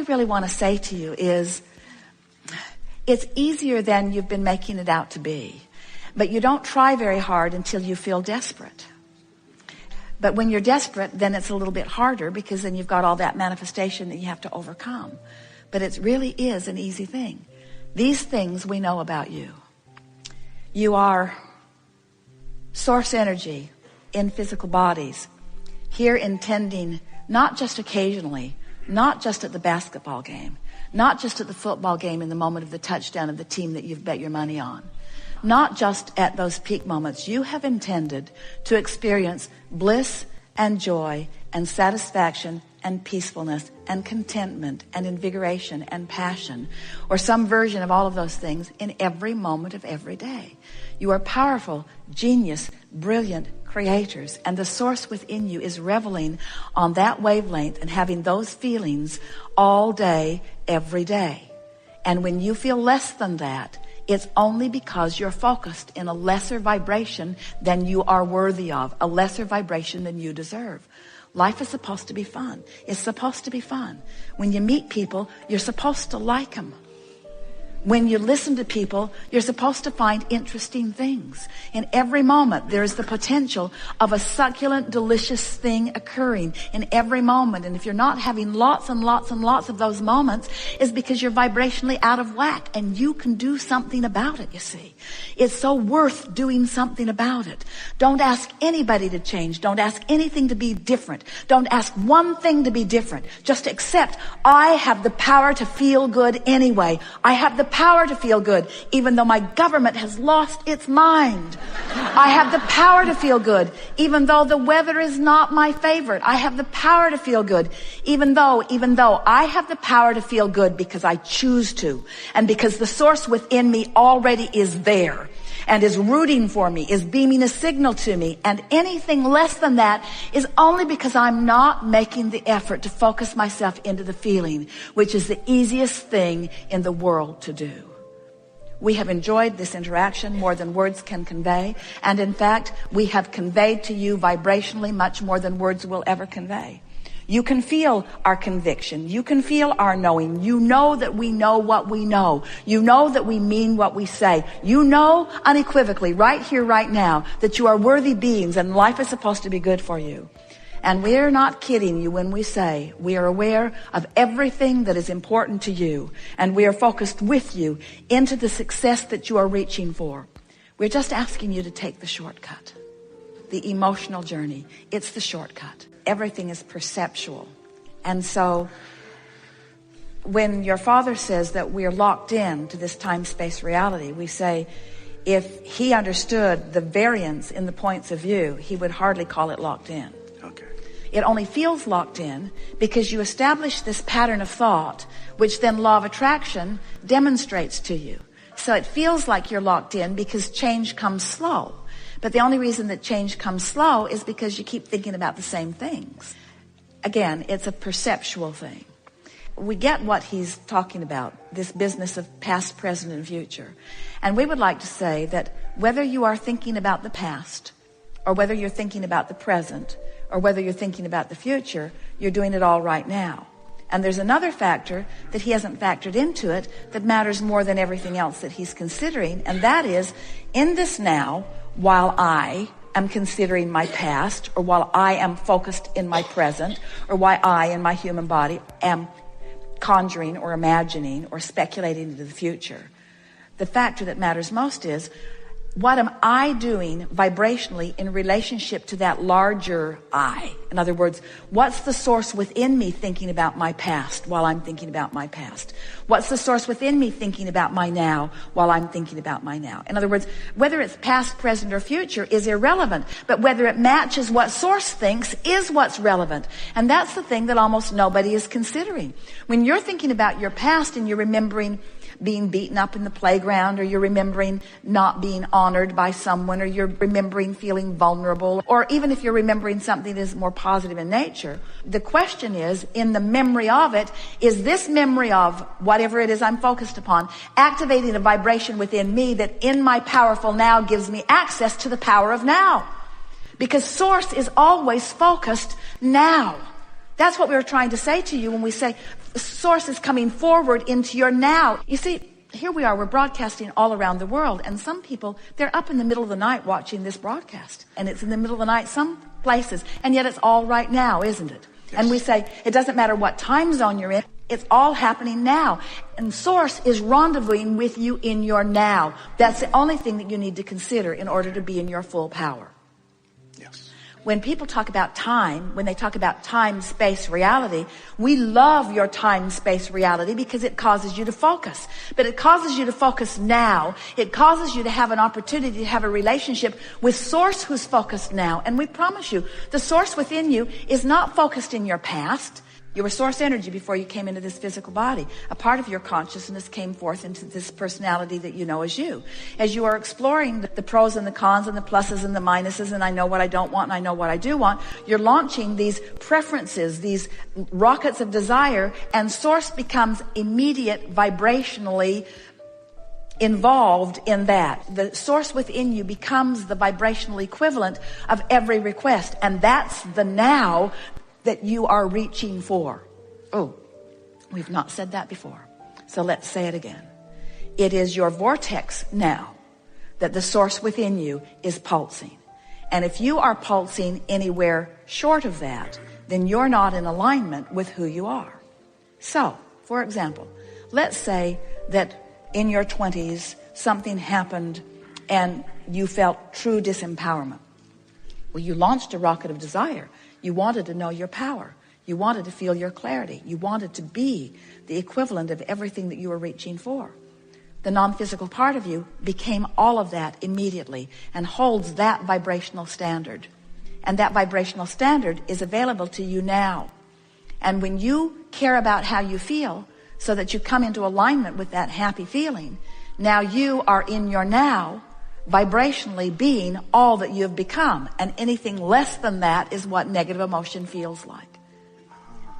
we really want to say to you is, it's easier than you've been making it out to be. But you don't try very hard until you feel desperate. But when you're desperate, then it's a little bit harder, because then you've got all that manifestation that you have to overcome. But it really is an easy thing. These things we know about you. You are source energy in physical bodies, here intending not just occasionally, not just at the basketball game, not just at the football game in the moment of the touchdown of the team that you've bet your money on, not just at those peak moments. You have intended to experience bliss and joy and satisfaction and peacefulness and contentment and invigoration and passion, or some version of all of those things in every moment of every day. You are powerful, genius, brilliant creators, and the source within you is reveling on that wavelength and having those feelings all day, every day. And when you feel less than that, it's only because you're focused in a lesser vibration than you are worthy of, a lesser vibration than you deserve. Life is supposed to be fun. It's supposed to be fun. When you meet people, you're supposed to like them. When you listen to people, you're supposed to find interesting things. In every moment, there is the potential of a succulent, delicious thing occurring in every moment. And if you're not having lots and lots and lots of those moments, it's because you're vibrationally out of whack, and you can do something about it, you see. It's so worth doing something about it. Don't ask anybody to change. Don't ask anything to be different. Don't ask one thing to be different. Just accept, I have the power to feel good anyway. I have the power to feel good, even though my government has lost its mind. I have the power to feel good, even though the weather is not my favorite. I have the power to feel good, even though I have the power to feel good because I choose to, and because the source within me already is there and is rooting for me, is beaming a signal to me. And anything less than that is only because I'm not making the effort to focus myself into the feeling, which is the easiest thing in the world to do. We have enjoyed this interaction more than words can convey. And in fact, we have conveyed to you vibrationally much more than words will ever convey. You can feel our conviction. You can feel our knowing. You know that we know what we know. You know that we mean what we say. You know unequivocally, right here, right now, that you are worthy beings and life is supposed to be good for you. And we're not kidding you when we say we are aware of everything that is important to you, and we are focused with you into the success that you are reaching for. We're just asking you to take the shortcut, the emotional journey. It's the shortcut. Everything is perceptual. And so when your father says that we're locked in to this time-space reality, we say if he understood the variance in the points of view, he would hardly call it locked in. Okay. It only feels locked in because you establish this pattern of thought, which then law of attraction demonstrates to you. So it feels like you're locked in because change comes slow. But the only reason that change comes slow is because you keep thinking about the same things. Again, it's a perceptual thing. We get what he's talking about, this business of past, present, and future. And we would like to say that whether you are thinking about the past, or whether you're thinking about the present, or whether you're thinking about the future, you're doing it all right now. And there's another factor that he hasn't factored into it that matters more than everything else that he's considering, and that is, in this now, while I am considering my past, or while I am focused in my present, or while I in my human body am conjuring or imagining or speculating into the future, the factor that matters most is, what am I doing vibrationally in relationship to that larger I? In other words, what's the source within me thinking about my past while I'm thinking about my past? What's the source within me thinking about my now while I'm thinking about my now? In other words, whether it's past, present, or future is irrelevant, but whether it matches what source thinks is what's relevant. And that's the thing that almost nobody is considering. When you're thinking about your past and you're remembering being beaten up in the playground, or you're remembering not being honored by someone, or you're remembering feeling vulnerable, or even if you're remembering something that is more positive in nature, the question is, in the memory of it, is this memory of whatever it is I'm focused upon activating a vibration within me that in my powerful now gives me access to the power of now? Because source is always focused now. That's what we were trying to say to you when we say source is coming forward into your now. You see, here we are, we're broadcasting all around the world, and some people, they're up in the middle of the night watching this broadcast, and it's in the middle of the night some places, and yet it's all right now, isn't it? Yes. And we say, it doesn't matter what time zone you're in, it's all happening now. And Source is rendezvousing with you in your now. That's the only thing that you need to consider in order to be in your full power. Yes. When people talk about time, when they talk about time, space, reality, we love your time, space, reality because it causes you to focus. But it causes you to focus now. It causes you to have an opportunity to have a relationship with Source who's focused now. And we promise you, the Source within you is not focused in your past. You were Source energy before you came into this physical body. A part of your consciousness came forth into this personality that you know as you. As you are exploring the pros and the cons and the pluses and the minuses, and I know what I don't want and I know what I do want, you're launching these preferences, these rockets of desire, and Source becomes immediate vibrationally involved in that. The Source within you becomes the vibrational equivalent of every request, and that's the now that you are reaching for. Oh, we've not said that before. So let's say it again. It is your vortex now that the Source within you is pulsing. And if you are pulsing anywhere short of that, then you're not in alignment with who you are. So, for example, let's say that in your 20s, something happened and you felt true disempowerment. Well, you launched a rocket of desire. You wanted to know your power. You wanted to feel your clarity. You wanted to be the equivalent of everything that you were reaching for. The non-physical part of you became all of that immediately and holds that vibrational standard. And that vibrational standard is available to you now. And when you care about how you feel so that you come into alignment with that happy feeling, now you are in your now, vibrationally being all that you have become, and anything less than that is what negative emotion feels like.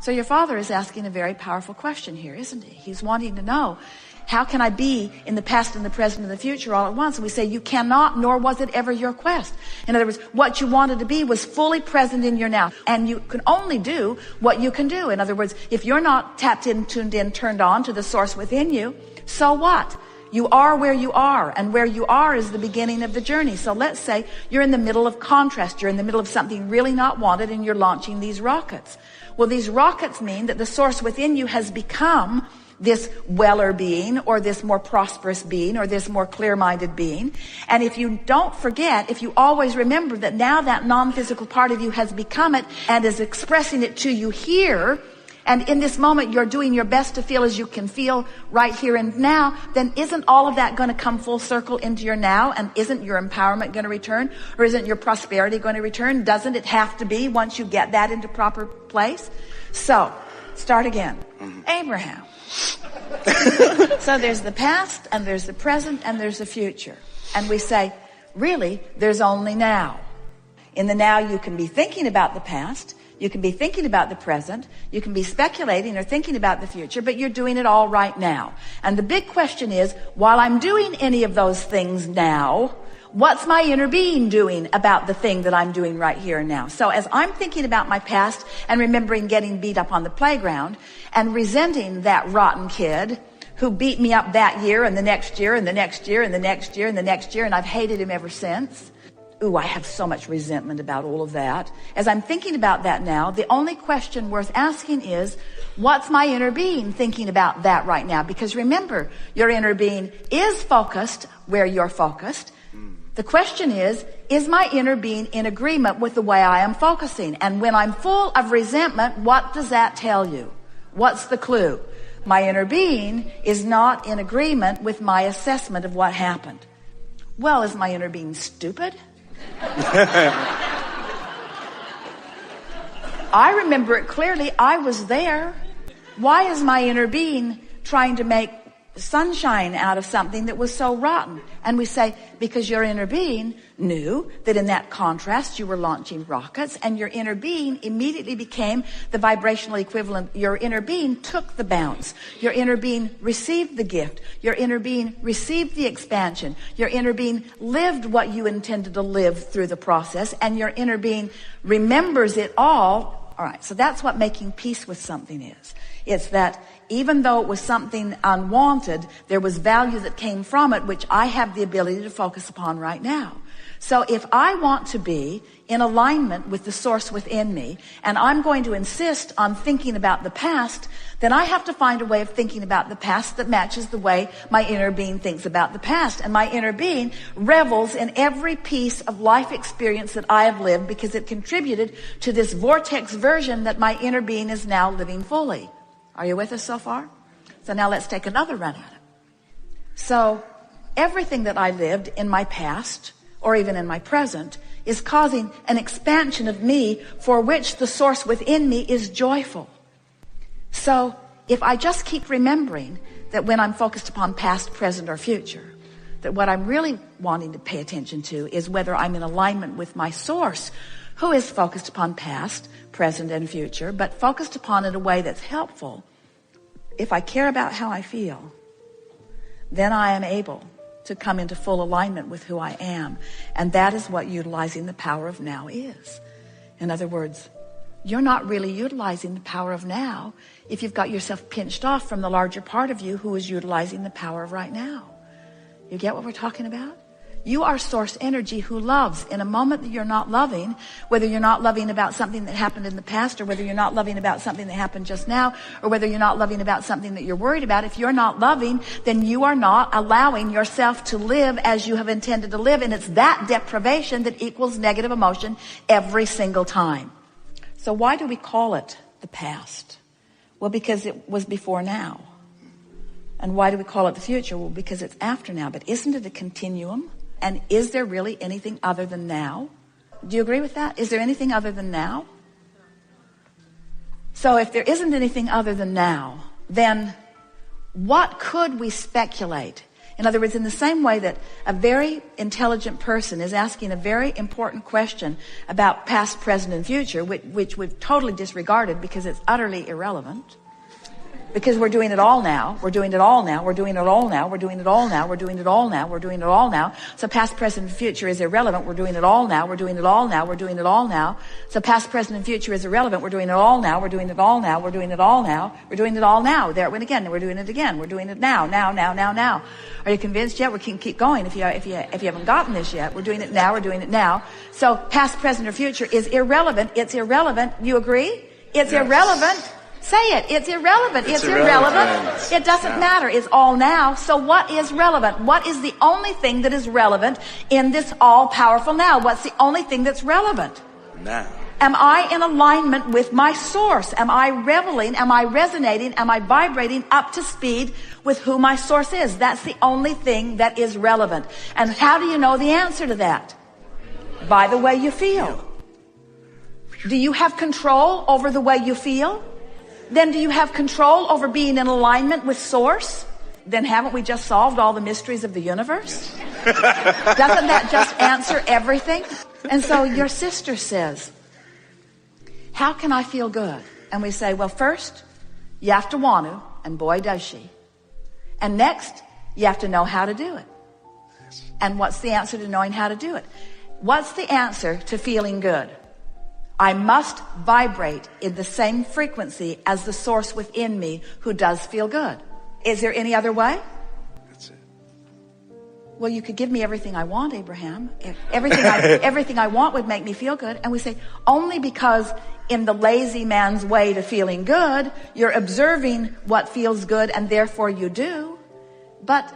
So your Father is asking a very powerful question here, isn't he? He's wanting to know, how can I be in the past and the present and the future all at once? And we say, you cannot, nor was it ever your quest. In other words, what you wanted to be was fully present in your now, and you can only do what you can do. In other words, if you're not tapped in, tuned in, turned on to the Source within you, so what? You are where you are, and where you are is the beginning of the journey. So let's say you're in the middle of contrast. You're in the middle of something really not wanted, and you're launching these rockets. Well, these rockets mean that the Source within you has become this weller being, or this more prosperous being, or this more clear-minded being. And if you don't forget, if you always remember that now that non-physical part of you has become it and is expressing it to you here, and in this moment you're doing your best to feel as you can feel right here and now, then isn't all of that going to come full circle into your now? And isn't your empowerment going to return? Or isn't your prosperity going to return? Doesn't it have to be once you get that into proper place? So, start again. Abraham. So there's the past, and there's the present, and there's the future. And we say, really, there's only now. In the now you can be thinking about the past, you can be thinking about the present, you can be speculating or thinking about the future, but you're doing it all right now. And the big question is, while I'm doing any of those things now, what's my inner being doing about the thing that I'm doing right here and now? So as I'm thinking about my past and remembering getting beat up on the playground and resenting that rotten kid who beat me up that year and the next year and the next year and the next year and the next year, and I've hated him ever since. Ooh, I have so much resentment about all of that. As I'm thinking about that now, the only question worth asking is, what's my inner being thinking about that right now? Because remember, your inner being is focused where you're focused. The question is my inner being in agreement with the way I am focusing? And when I'm full of resentment, what does that tell you? What's the clue? My inner being is not in agreement with my assessment of what happened. Well, is my inner being stupid? I remember it clearly. I was there. Why is my inner being trying to make sunshine out of something that was so rotten? And we say, because your inner being knew that in that contrast you were launching rockets, and your inner being immediately became the vibrational equivalent. Your inner being took the bounce. Your inner being received the gift. Your inner being received the expansion. Your inner being lived what you intended to live through the process, and your inner being remembers it all. All right, so that's what making peace with something is. It's that even though it was something unwanted, there was value that came from it, which I have the ability to focus upon right now. So if I want to be in alignment with the source within me, and I'm going to insist on thinking about the past, then I have to find a way of thinking about the past that matches the way my inner being thinks about the past. And my inner being revels in every piece of life experience that I have lived, because it contributed to this vortex version that my inner being is now living fully. Are you with us so far? So now let's take another run at it. So everything that I lived in my past, or even in my present, is causing an expansion of me for which the source within me is joyful. So if I just keep remembering that when I'm focused upon past, present, or future, that what I'm really wanting to pay attention to is whether I'm in alignment with my source, who is focused upon past, present, and future, but focused upon it in a way that's helpful. If I care about how I feel, then I am able to come into full alignment with who I am. And that is what utilizing the power of now is. In other words, you're not really utilizing the power of now if you've got yourself pinched off from the larger part of you who is utilizing the power of right now. You get what we're talking about? You are source energy who loves. In a moment that you're not loving, whether you're not loving about something that happened in the past, or whether you're not loving about something that happened just now, or whether you're not loving about something that you're worried about, if you're not loving, then you are not allowing yourself to live as you have intended to live. And it's that deprivation that equals negative emotion every single time. So why do we call it the past? Well, because it was before now. And why do we call it the future? Well, because it's after now. But isn't it a continuum? And is there really anything other than now? Do you agree with that? Is there anything other than now? So if there isn't anything other than now, then what could we speculate? In other words, in the same way that a very intelligent person is asking a very important question about past, present, and future, which we've totally disregarded because it's utterly irrelevant. Because we're doing it all now. We're doing it all now. We're doing it all now. We're doing it all now. We're doing it all now. We're doing it all now. So past, present, and future is irrelevant. We're doing it all now. We're doing it all now. We're doing it all now. So past, present, and future is irrelevant. We're doing it all now. We're doing it all now. We're doing it all now. We're doing it all now. There it went again. We're doing it again. We're doing it now. Now. Are you convinced yet? We can keep going if you haven't gotten this yet. We're doing it now. We're doing it now. So past, present, or future is irrelevant. It's irrelevant. You agree? It's irrelevant. Say it. It's irrelevant. It's irrelevant. It doesn't matter. It's all now. So what is relevant? What is the only thing that is relevant in this all-powerful now? What's the only thing that's relevant? Now. Am I in alignment with my source? Am I reveling? Am I resonating? Am I vibrating up to speed with who my source is? That's the only thing that is relevant. And how do you know the answer to that? By the way you feel. Do you have control over the way you feel? Then do you have control over being in alignment with source? Then haven't we just solved all the mysteries of the universe? Doesn't that just answer everything? And so your sister says, how can I feel good? And we say, well, first, you have to want to, and boy, does she. And next, you have to know how to do it. And what's the answer to knowing how to do it? What's the answer to feeling good? I must vibrate in the same frequency as the source within me who does feel good. Is there any other way? That's it. Well, you could give me everything I want, Abraham. Everything I want would make me feel good. And we say, only because in the lazy man's way to feeling good, you're observing what feels good and therefore you do. But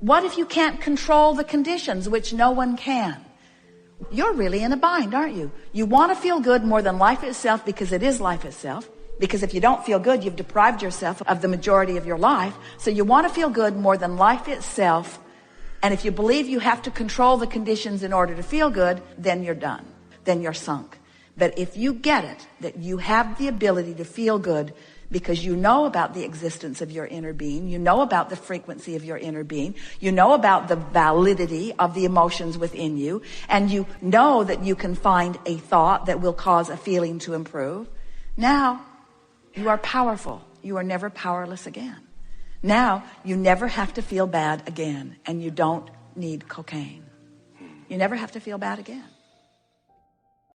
what if you can't control the conditions, which no one can? You're really in a bind, aren't you? You want to feel good more than life itself because it is life itself. Because if you don't feel good, you've deprived yourself of the majority of your life. So you want to feel good more than life itself. And if you believe you have to control the conditions in order to feel good, then you're done. Then you're sunk. But if you get it, that you have the ability to feel good because you know about the existence of your inner being, you know about the frequency of your inner being, you know about the validity of the emotions within you, and you know that you can find a thought that will cause a feeling to improve. Now, you are powerful. You are never powerless again. Now, you never have to feel bad again, and you don't need cocaine. You never have to feel bad again.